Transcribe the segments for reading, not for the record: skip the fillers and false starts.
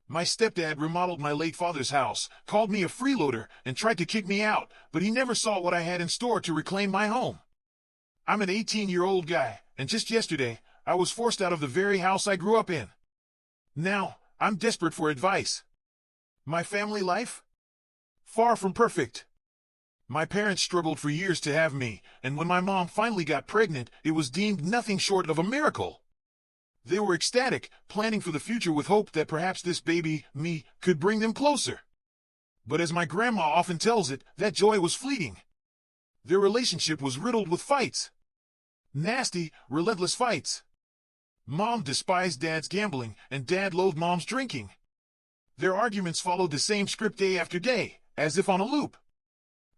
My stepdad remodeled my late father's house, called me a freeloader, and tried to kick me out, but he never saw what I had in store to reclaim my home. I'm an 18-year-old guy, and just yesterday, I was forced out of the very house I grew up in. Now, I'm desperate for advice. My family life? Far from perfect. My parents struggled for years to have me, and when my mom finally got pregnant, it was deemed nothing short of a miracle. They were ecstatic, planning for the future with hope that perhaps this baby, me, could bring them closer. But as my grandma often tells it, that joy was fleeting. Their relationship was riddled with fights. Nasty, relentless fights. Mom despised Dad's gambling, and Dad loathed Mom's drinking. Their arguments followed the same script day after day, as if on a loop.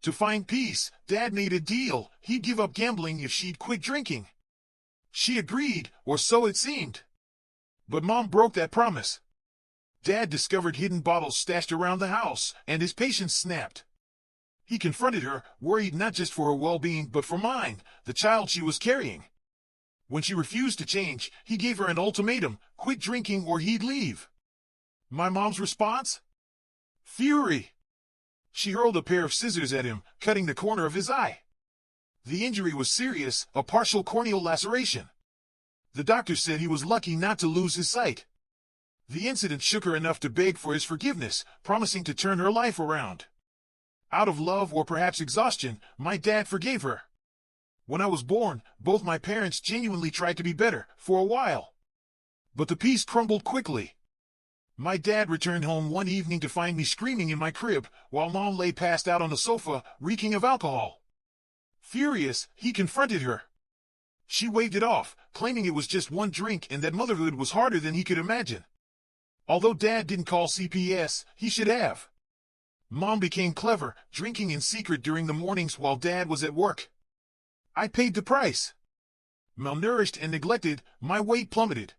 To find peace, Dad made a deal. He'd give up gambling if she'd quit drinking. She agreed, or so it seemed. But Mom broke that promise. Dad discovered hidden bottles stashed around the house, and his patience snapped. He confronted her, worried not just for her well-being but for mine, the child she was carrying. When she refused to change, he gave her an ultimatum: quit drinking or he'd leave. My mom's response? Fury. She hurled a pair of scissors at him, cutting the corner of his eye. The injury was serious, a partial corneal laceration. The doctor said he was lucky not to lose his sight. The incident shook her enough to beg for his forgiveness, promising to turn her life around. Out of love or perhaps exhaustion, my dad forgave her. When I was born, both my parents genuinely tried to be better, for a while. But the peace crumbled quickly. My dad returned home one evening to find me screaming in my crib, while Mom lay passed out on the sofa, reeking of alcohol. Furious, he confronted her. She waved it off, claiming it was just one drink and that motherhood was harder than he could imagine. Although Dad didn't call CPS, he should have. Mom became clever, drinking in secret during the mornings while Dad was at work. I paid the price. Malnourished and neglected, my weight plummeted.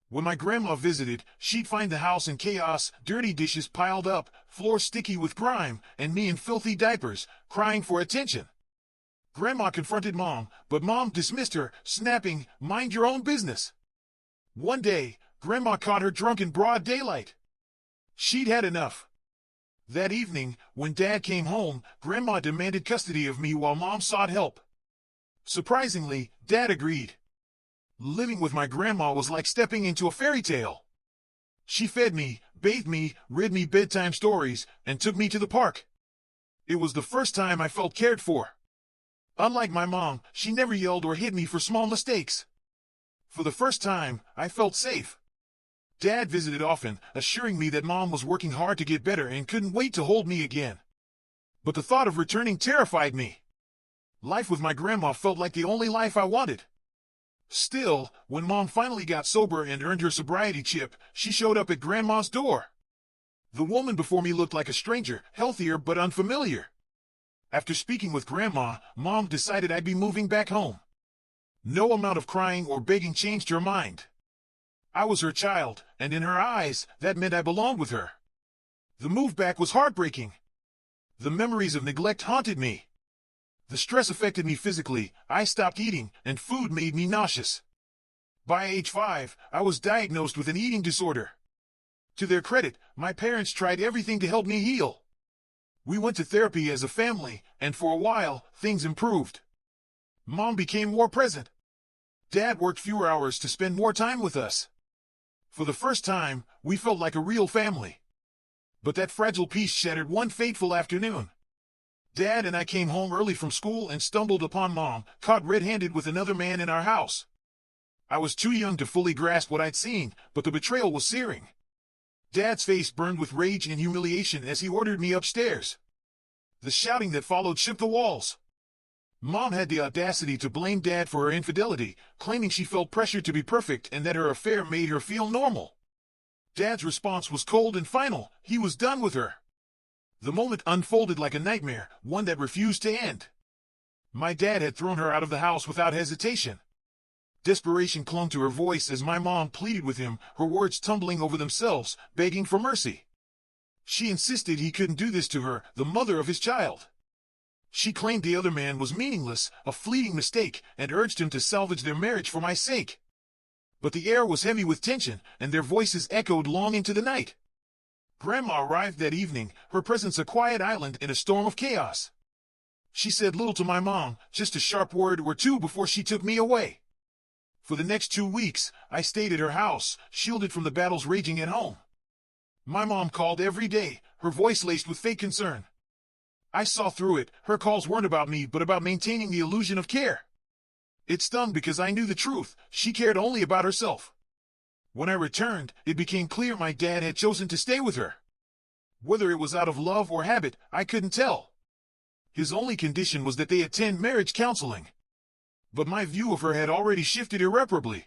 When my grandma visited, she'd find the house in chaos, dirty dishes piled up, floor sticky with grime, and me in filthy diapers, crying for attention. Grandma confronted Mom, but Mom dismissed her, snapping, "Mind your own business." One day, Grandma caught her drunk in broad daylight. She'd had enough. That evening, when Dad came home, Grandma demanded custody of me while Mom sought help. Surprisingly, Dad agreed. Living with my grandma was like stepping into a fairy tale. She fed me, bathed me, read me bedtime stories, and took me to the park. It was the first time I felt cared for. Unlike my mom, she never yelled or hit me for small mistakes. For the first time, I felt safe. Dad visited often, assuring me that Mom was working hard to get better and couldn't wait to hold me again. But the thought of returning terrified me. Life with my grandma felt like the only life I wanted. Still, when Mom finally got sober and earned her sobriety chip, she showed up at Grandma's door. The woman before me looked like a stranger, healthier but unfamiliar. After speaking with Grandma, Mom decided I'd be moving back home. No amount of crying or begging changed her mind. I was her child, and in her eyes, that meant I belonged with her. The move back was heartbreaking. The memories of neglect haunted me. The stress affected me physically. I stopped eating, and food made me nauseous. By age 5, I was diagnosed with an eating disorder. To their credit, my parents tried everything to help me heal. We went to therapy as a family, and for a while, things improved. Mom became more present. Dad worked fewer hours to spend more time with us. For the first time, we felt like a real family. But that fragile peace shattered one fateful afternoon. Dad and I came home early from school and stumbled upon Mom, caught red-handed with another man in our house. I was too young to fully grasp what I'd seen, but the betrayal was searing. Dad's face burned with rage and humiliation as he ordered me upstairs. The shouting that followed shook the walls. Mom had the audacity to blame Dad for her infidelity, claiming she felt pressured to be perfect and that her affair made her feel normal. Dad's response was cold and final. He was done with her. The moment unfolded like a nightmare, one that refused to end. My dad had thrown her out of the house without hesitation. Desperation clung to her voice as my mom pleaded with him, her words tumbling over themselves, begging for mercy. She insisted he couldn't do this to her, the mother of his child. She claimed the other man was meaningless, a fleeting mistake, and urged him to salvage their marriage for my sake. But the air was heavy with tension, and their voices echoed long into the night. Grandma arrived that evening, her presence a quiet island in a storm of chaos. She said little to my mom, just a sharp word or two before she took me away. For the next 2 weeks, I stayed at her house, shielded from the battles raging at home. My mom called every day, her voice laced with fake concern. I saw through it, her calls weren't about me but about maintaining the illusion of care. It stung because I knew the truth, she cared only about herself. When I returned, it became clear my dad had chosen to stay with her. Whether it was out of love or habit, I couldn't tell. His only condition was that they attend marriage counseling. But my view of her had already shifted irreparably.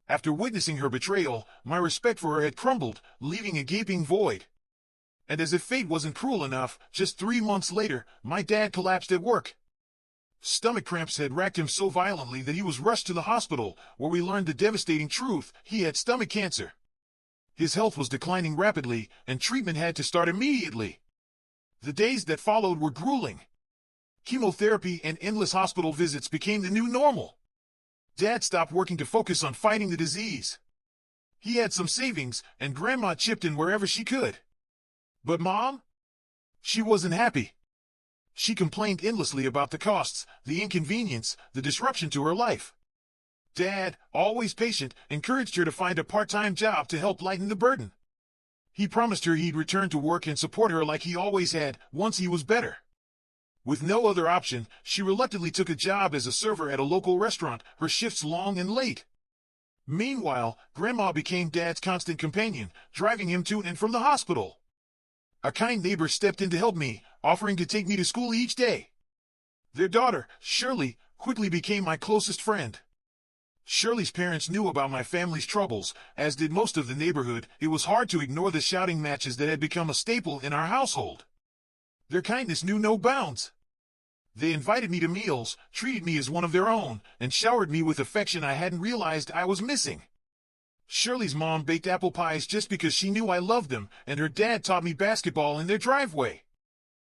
After witnessing her betrayal, my respect for her had crumbled, leaving a gaping void. And as if fate wasn't cruel enough, just 3 months later, my dad collapsed at work. Stomach cramps had racked him so violently that he was rushed to the hospital, where we learned the devastating truth: he had stomach cancer. His health was declining rapidly, and treatment had to start immediately. The days that followed were grueling. Chemotherapy and endless hospital visits became the new normal. Dad stopped working to focus on fighting the disease. He had some savings, and Grandma chipped in wherever she could. But Mom? She wasn't happy. She complained endlessly about the costs, the inconvenience, the disruption to her life. Dad, always patient, encouraged her to find a part-time job to help lighten the burden. He promised her he'd return to work and support her like he always had, once he was better. With no other option, she reluctantly took a job as a server at a local restaurant, her shifts long and late. Meanwhile, Grandma became Dad's constant companion, driving him to and from the hospital. A kind neighbor stepped in to help me, offering to take me to school each day. Their daughter, Shirley, quickly became my closest friend. Shirley's parents knew about my family's troubles, as did most of the neighborhood. It was hard to ignore the shouting matches that had become a staple in our household. Their kindness knew no bounds. They invited me to meals, treated me as one of their own, and showered me with affection I hadn't realized I was missing. Shirley's mom baked apple pies just because she knew I loved them, and her dad taught me basketball in their driveway.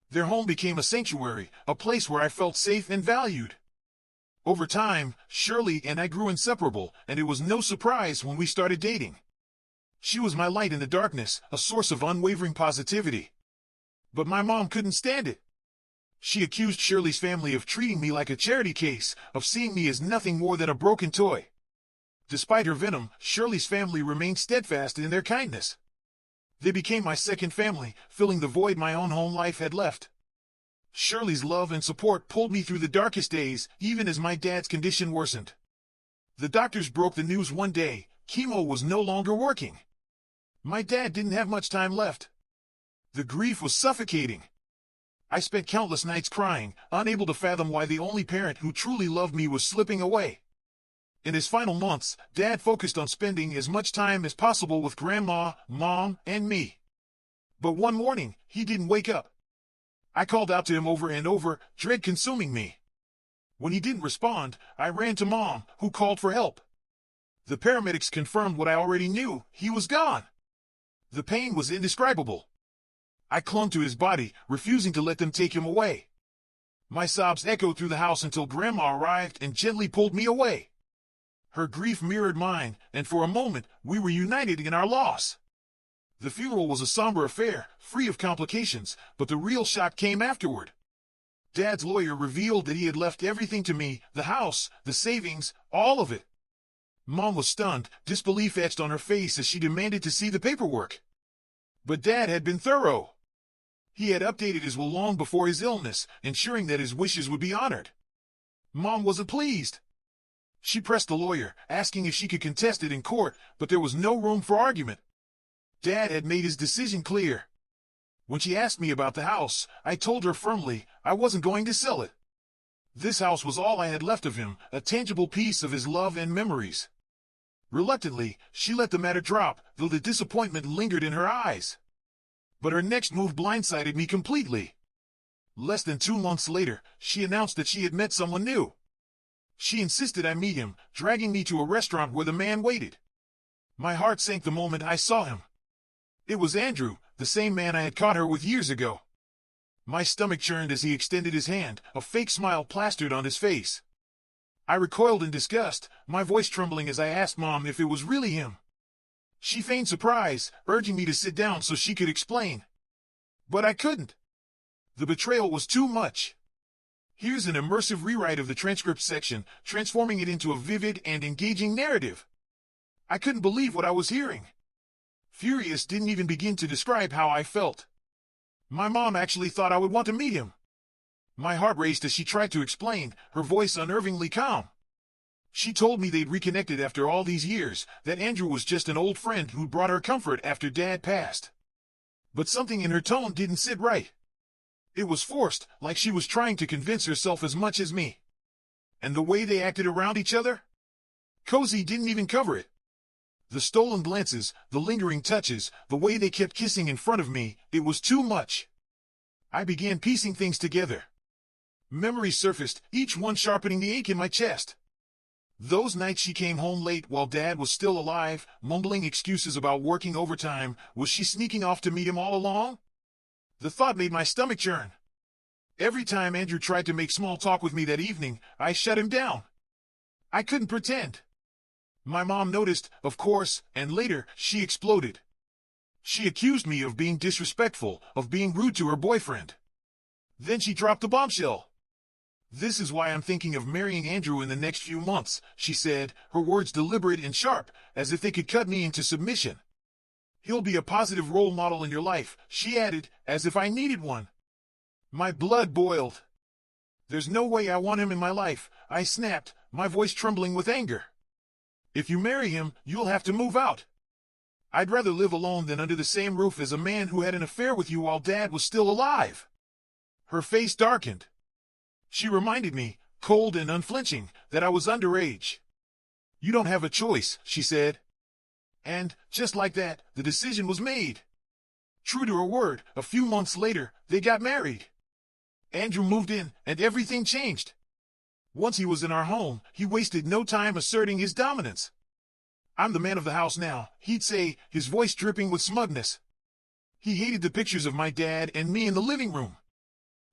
Their home became a sanctuary, a place where I felt safe and valued. Over time, Shirley and I grew inseparable, and it was no surprise when we started dating. She was my light in the darkness, a source of unwavering positivity. But my mom couldn't stand it. She accused Shirley's family of treating me like a charity case, of seeing me as nothing more than a broken toy. Despite her venom, Shirley's family remained steadfast in their kindness. They became my second family, filling the void my own home life had left. Shirley's love and support pulled me through the darkest days, even as my dad's condition worsened. The doctors broke the news one day: chemo was no longer working. My dad didn't have much time left. The grief was suffocating. I spent countless nights crying, unable to fathom why the only parent who truly loved me was slipping away. In his final months, Dad focused on spending as much time as possible with Grandma, Mom, and me. But one morning, he didn't wake up. I called out to him over and over, dread consuming me. When he didn't respond, I ran to Mom, who called for help. The paramedics confirmed what I already knew: he was gone. The pain was indescribable. I clung to his body, refusing to let them take him away. My sobs echoed through the house until Grandma arrived and gently pulled me away. Her grief mirrored mine, and for a moment, we were united in our loss. The funeral was a somber affair, free of complications, but the real shock came afterward. Dad's lawyer revealed that he had left everything to me: the house, the savings, all of it. Mom was stunned, disbelief etched on her face as she demanded to see the paperwork. But Dad had been thorough. He had updated his will long before his illness, ensuring that his wishes would be honored. Mom wasn't pleased. She pressed the lawyer, asking if she could contest it in court, but there was no room for argument. Dad had made his decision clear. When she asked me about the house, I told her firmly I wasn't going to sell it. This house was all I had left of him, a tangible piece of his love and memories. Reluctantly, she let the matter drop, though the disappointment lingered in her eyes. But her next move blindsided me completely. Less than 2 months later, she announced that she had met someone new. She insisted I meet him, dragging me to a restaurant where the man waited. My heart sank the moment I saw him. It was Andrew, the same man I had caught her with years ago. My stomach churned as he extended his hand, a fake smile plastered on his face. I recoiled in disgust, my voice trembling as I asked Mom if it was really him. She feigned surprise, urging me to sit down so she could explain. But I couldn't. The betrayal was too much. Here's an immersive rewrite of the transcript section, transforming it into a vivid and engaging narrative. I couldn't believe what I was hearing. Furious didn't even begin to describe how I felt. My mom actually thought I would want to meet him. My heart raced as she tried to explain, her voice unnervingly calm. She told me they'd reconnected after all these years, that Andrew was just an old friend who brought her comfort after Dad passed. But something in her tone didn't sit right. It was forced, like she was trying to convince herself as much as me. And the way they acted around each other? Cozy didn't even cover it. The stolen glances, the lingering touches, the way they kept kissing in front of me, it was too much. I began piecing things together. Memories surfaced, each one sharpening the ache in my chest. Those nights she came home late while Dad was still alive, mumbling excuses about working overtime. Was she sneaking off to meet him all along? The thought made my stomach churn. Every time Andrew tried to make small talk with me that evening, I shut him down. I couldn't pretend. My mom noticed, of course, and later, she exploded. She accused me of being disrespectful, of being rude to her boyfriend. Then she dropped the bombshell. "This is why I'm thinking of marrying Andrew in the next few months," she said, her words deliberate and sharp, as if they could cut me into submission. "He'll be a positive role model in your life," she added, as if I needed one. My blood boiled. "There's no way I want him in my life," I snapped, my voice trembling with anger. "If you marry him, you'll have to move out. I'd rather live alone than under the same roof as a man who had an affair with you while Dad was still alive." Her face darkened. She reminded me, cold and unflinching, that I was underage. "You don't have a choice," she said. And, just like that, the decision was made. True to her word, a few months later, they got married. Andrew moved in, and everything changed. Once he was in our home, he wasted no time asserting his dominance. "I'm the man of the house now," he'd say, his voice dripping with smugness. He hated the pictures of my dad and me in the living room.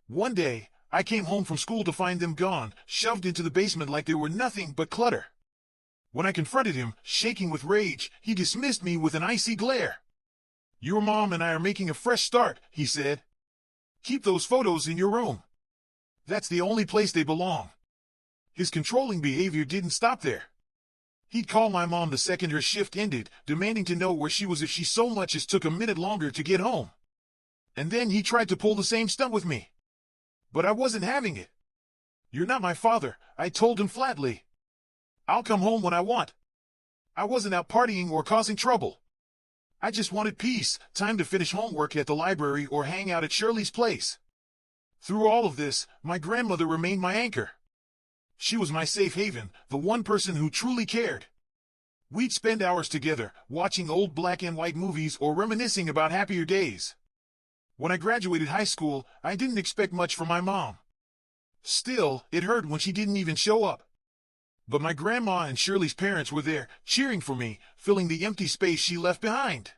One day, I came home from school to find them gone, shoved into the basement like they were nothing but clutter. When I confronted him, shaking with rage, he dismissed me with an icy glare. "Your mom and I are making a fresh start," he said. "Keep those photos in your room. That's the only place they belong." His controlling behavior didn't stop there. He'd call my mom the second her shift ended, demanding to know where she was if she so much as took a minute longer to get home. And then he tried to pull the same stunt with me. But I wasn't having it. "You're not my father," I told him flatly. "I'll come home when I want." I wasn't out partying or causing trouble. I just wanted peace, time to finish homework at the library or hang out at Shirley's place. Through all of this, my grandmother remained my anchor. She was my safe haven, the one person who truly cared. We'd spend hours together, watching old black and white movies or reminiscing about happier days. When I graduated high school, I didn't expect much from my mom. Still, it hurt when she didn't even show up. But my grandma and Shirley's parents were there, cheering for me, filling the empty space she left behind.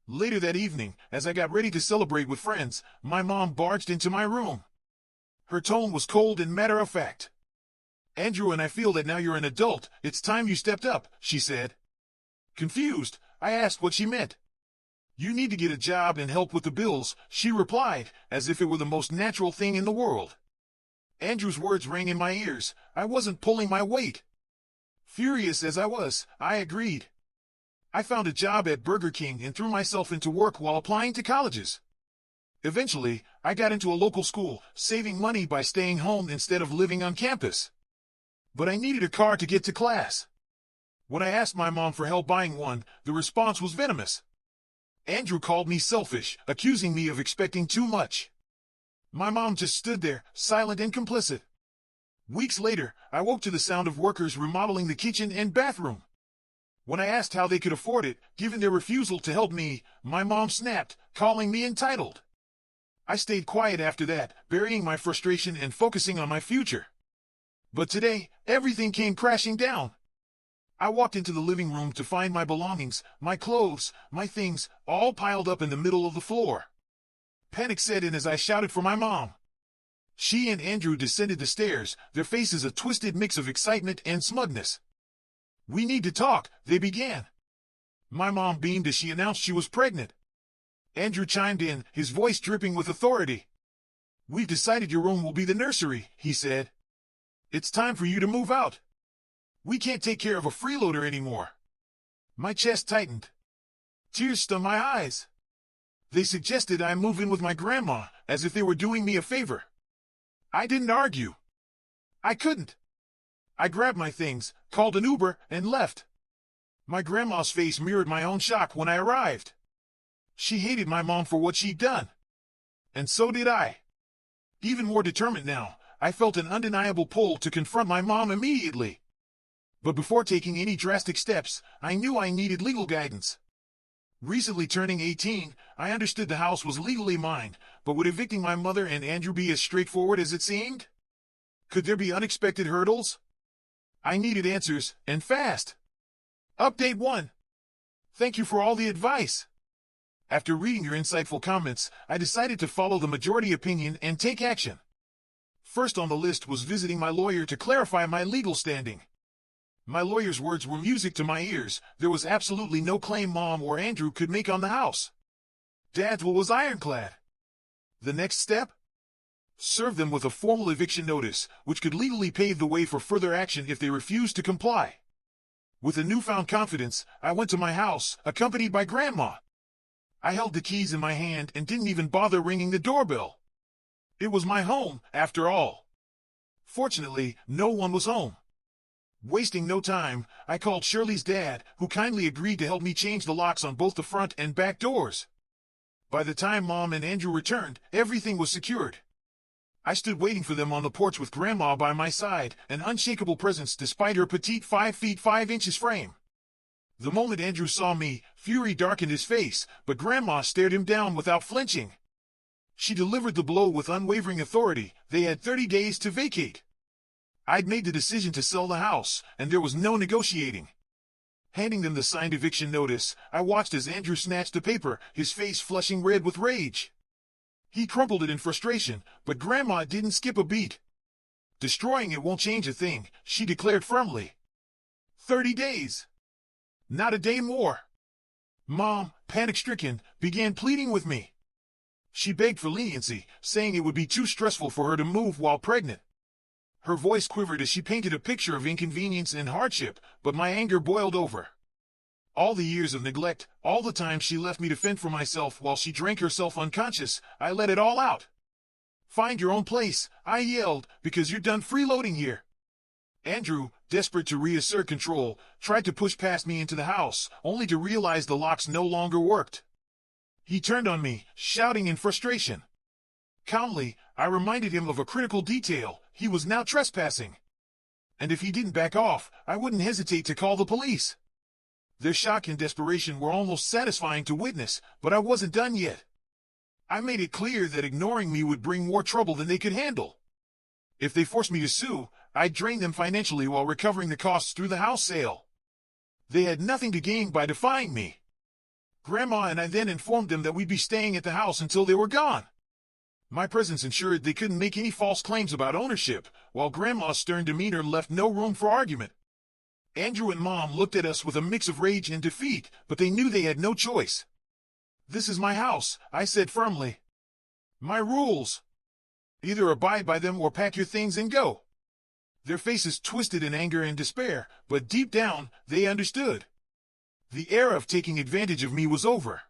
Later that evening, as I got ready to celebrate with friends, my mom barged into my room. Her tone was cold and matter-of-fact. "Andrew and I feel that now you're an adult, it's time you stepped up," she said. Confused, I asked what she meant. "You need to get a job and help with the bills," she replied, as if it were the most natural thing in the world. Andrew's words rang in my ears. I wasn't pulling my weight. Furious as I was, I agreed. I found a job at Burger King and threw myself into work while applying to colleges. Eventually, I got into a local school, saving money by staying home instead of living on campus. But I needed a car to get to class. When I asked my mom for help buying one, the response was venomous. Andrew called me selfish, accusing me of expecting too much. My mom just stood there, silent and complicit. Weeks later, I woke to the sound of workers remodeling the kitchen and bathroom. When I asked how they could afford it, given their refusal to help me, my mom snapped, calling me entitled. I stayed quiet after that, burying my frustration and focusing on my future. But today, everything came crashing down. I walked into the living room to find my belongings, my clothes, my things, all piled up in the middle of the floor. Panic set in as I shouted for my mom. She and Andrew descended the stairs, their faces a twisted mix of excitement and smugness. "We need to talk," they began. My mom beamed as she announced she was pregnant. Andrew chimed in, his voice dripping with authority. "We've decided your room will be the nursery," he said. "It's time for you to move out. We can't take care of a freeloader anymore." My chest tightened. Tears stung my eyes. They suggested I move in with my grandma, as if they were doing me a favor. I didn't argue. I couldn't. I grabbed my things, called an Uber, and left. My grandma's face mirrored my own shock when I arrived. She hated my mom for what she'd done. And so did I. Even more determined now, I felt an undeniable pull to confront my mom immediately. But before taking any drastic steps, I knew I needed legal guidance. Recently turning 18, I understood the house was legally mine, but would evicting my mother and Andrew be as straightforward as it seemed? Could there be unexpected hurdles? I needed answers, and fast. Update 1. Thank you for all the advice. After reading your insightful comments, I decided to follow the majority opinion and take action. First on the list was visiting my lawyer to clarify my legal standing. My lawyer's words were music to my ears. There was absolutely no claim Mom or Andrew could make on the house. Dad's will was ironclad. The next step? Serve them with a formal eviction notice, which could legally pave the way for further action if they refused to comply. With a newfound confidence, I went to my house, accompanied by Grandma. I held the keys in my hand and didn't even bother ringing the doorbell. It was my home, after all. Fortunately, no one was home. Wasting no time, I called Shirley's dad, who kindly agreed to help me change the locks on both the front and back doors. By the time Mom and Andrew returned, everything was secured. I stood waiting for them on the porch with Grandma by my side, an unshakable presence despite her petite 5 feet 5 inches frame. The moment Andrew saw me, fury darkened his face, but Grandma stared him down without flinching. She delivered the blow with unwavering authority. They had 30 days to vacate. I'd made the decision to sell the house, and there was no negotiating. Handing them the signed eviction notice, I watched as Andrew snatched the paper, his face flushing red with rage. He crumpled it in frustration, but Grandma didn't skip a beat. "Destroying it won't change a thing," she declared firmly. 30 days. Not a day more. Mom, panic-stricken, began pleading with me. She begged for leniency, saying it would be too stressful for her to move while pregnant. Her voice quivered as she painted a picture of inconvenience and hardship, but my anger boiled over. All the years of neglect, all the time she left me to fend for myself while she drank herself unconscious, I let it all out. "Find your own place," I yelled, "because you're done freeloading here." Andrew, desperate to reassert control, tried to push past me into the house, only to realize the locks no longer worked. He turned on me, shouting in frustration. Calmly, I reminded him of a critical detail: he was now trespassing. And if he didn't back off, I wouldn't hesitate to call the police. Their shock and desperation were almost satisfying to witness, but I wasn't done yet. I made it clear that ignoring me would bring more trouble than they could handle. If they forced me to sue, I'd drain them financially while recovering the costs through the house sale. They had nothing to gain by defying me. Grandma and I then informed them that we'd be staying at the house until they were gone. My presence ensured they couldn't make any false claims about ownership, while Grandma's stern demeanor left no room for argument. Andrew and Mom looked at us with a mix of rage and defeat, but they knew they had no choice. "This is my house," I said firmly. "My rules. Either abide by them or pack your things and go." Their faces twisted in anger and despair, but deep down, they understood. The era of taking advantage of me was over.